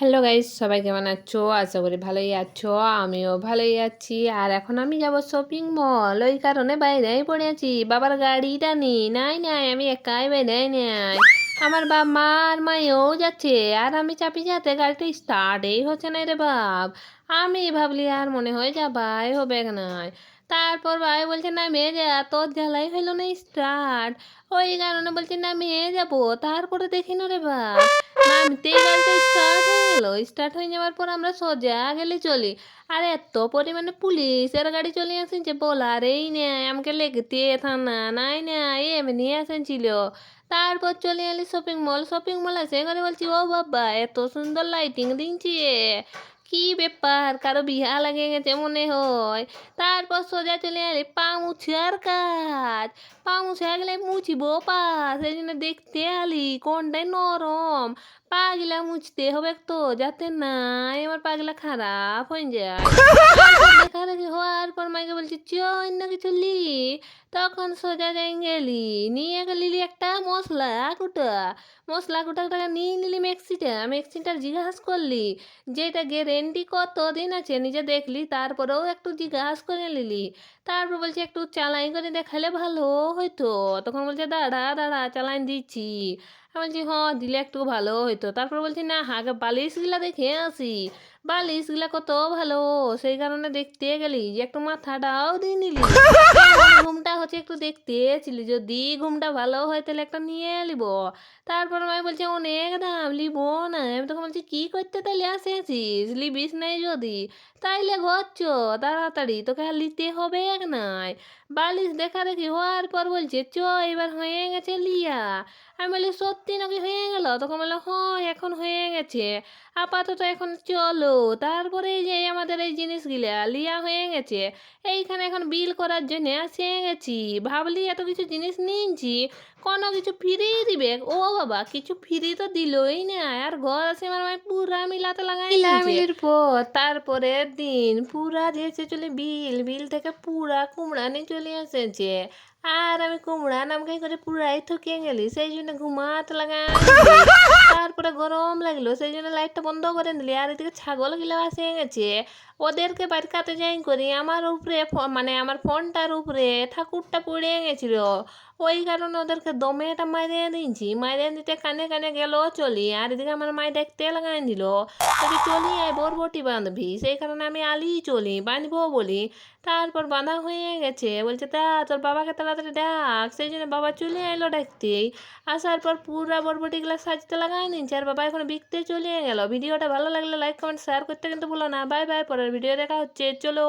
Hello guys, সবাই কেমন আছো? আশা করি ভালোই আছো। আমিও ভালোই আছি। আর এখন আমি যাব শপিং মল। ওই কারণে বাইরেই পড়ে আছি। বাবার গাড়িটা নেই। নাই নাই, আমি একাই বাইরে নাই। আমার বাপ মা আর মায়েও যাচ্ছে। আর আমি চাপি যাতে গাড়িটা স্টার্টই হচ্ছে না রে বাপ। আমি ভাবলি আর মনে হয় যাবাই হবে নাই। তারপর ভাই বলছে না মেয়ে যা, তোর জ্বালাই হইলো না স্টার্ট। ওই কারণে বলছে না মেয়ে যাবো। তারপরে দেখি না রে বাপ, নামতেই গাড়িটা স্টার্ট হয়ে গেল। স্টার্ট হয়ে যাওয়ার পর আমরা সোজা গেলে চলি। আর এত পরিমাণে পুলিশের গাড়ি চলে আসেন যে বলারেই নেই, আমাকে লেগতে থানা নাই না এমনি আসেছিল। তারপর চলে এলি শপিং মল। শপিং মল আছে এখানে, বলছি ও বাবা এত সুন্দর লাইটিং দিনছি, কি ব্যাপার, কারো বিহা লাগে গেছে মনে হয়। তারপর সোজা চলে এলি পা মুছার কাজ। পা মুছে গেলে মুছিবো পা, সেই জন্য দেখতে আলি কোনটাই নরম। পাগলা মুছতে হবে তো, যাতে নাই আমার পাগলা খারাপ হয়ে যায়। তারপর দেখা দেখি হওয়ার পর মাইকে বলছি চ অন্য কিছু লি। তখন সোজা যাই গেলি, নিয়ে গেলি একটা মশলা কুটা। মশলা কুটাটা নিয়ে নিলি মেক্সিটা। মেক্সিটার জিজ্ঞাসা করলি যেটা গ্যারেন্টি কতদিন আছে, নিজে দেখলি তারপরেও একটু জিজ্ঞাসা করে নিলি। তারপর বলছে একটু চালাই করে দেখালে ভালো হইতো। তখন বলছে দাঁড়া দাঁড়া চালান দিচ্ছি। আমি বলছি হ্যাঁ দিলে একটু ভালো হইতো। তারপর বলছি না আগে বালিশগুলা দেখে আসি। বালিশগুলা কত ভালো, সেই কারণে দেখতে গেলি যে একটু মাথাটাও দিয়ে নিলি। কেমন ঘুমটা হচ্ছে একটু দেখতে ছিলি, যদি ঘুমটা ভালো হয় তাহলে একটা নিয়ে নিব। তারপর আমি বলছি অনেক দাম লিব না। আমি তখন বলছি কি করতে তাহলে আসিস, লিবিস নাই যদি তাইলে ঘর চ তাড়াতাড়ি, তোকে আর নিতে হবে এক নাই। বালিশ দেখা দেখি হওয়ার পর বলছে চ এবার হয়ে গেছে লিয়া। আমি বলি সত্যি নাকি হয়ে গেল? তখন বললো হ্যাঁ এখন হয়ে গেছে, আপাতত এখন চলো। তারপরে এই যে আমাদের এই জিনিসগুলা লিয়া হয়ে গেছে, এইখানে এখন বিল করার জন্য আসে গেছি। ভাবলি এত কিছু জিনিস নিয়েছি, কোনো কিছু ফ্রি দিবে? ও বাবা, কিছু ফ্রি তো দিলই না। আর ঘর আসে আমার মায়ের পুরা মিলাতে লাগাই মিলির পর তারপরের দিন পুরা দিয়েছে চলে বিল। বিল থেকে পুরা কুমড়া নিয়ে চলে এসেছে। আর আমি কুমড়া নামকাই করে পুরাই থকিয়ে গেলি, সেই জন্য ঘুমাতে লাগাই। তারপরে গরম লাগলো, সেই জন্য লাইটটা বন্ধ করে দিলি। আর এদিকে ছাগল গিলা আসে গেছে, ওদেরকে বাড়কাতে যাই করি আমার উপরে মানে আমার ফোনটার উপরে ঠাকুরটা পড়ে গেছিল। ওই কারণে ওদেরকে দমেটা মারিয়ে দিয়েছি। মারিয়ে দিতে কানে কানে গেল চলি। আর এদিকে আমার মায় দেখতে লাগাই দিল যদি চলি আয় বরবটি বাঁধবি, সেই কারণে আমি আলি চলি বাঁধবো বলি। তারপর বাঁধা হয়ে গেছে, বলছে তা তোর বাবাকে তাড়াতাড়ি ডাক। সেই জন্য বাবা চলে এলো ডাকতেই। আসার পর পুরা বরবটিগুলো সাজতে লাগাই নিচ্ছে, আর বাবা এখন বিকতে চলে গেল। ভিডিওটা ভালো লাগলে লাইক কমেন্ট শেয়ার করতে কিন্তু ভুলো না। বাই বাই, পরের ভিডিও দেখা হচ্ছে, চলো।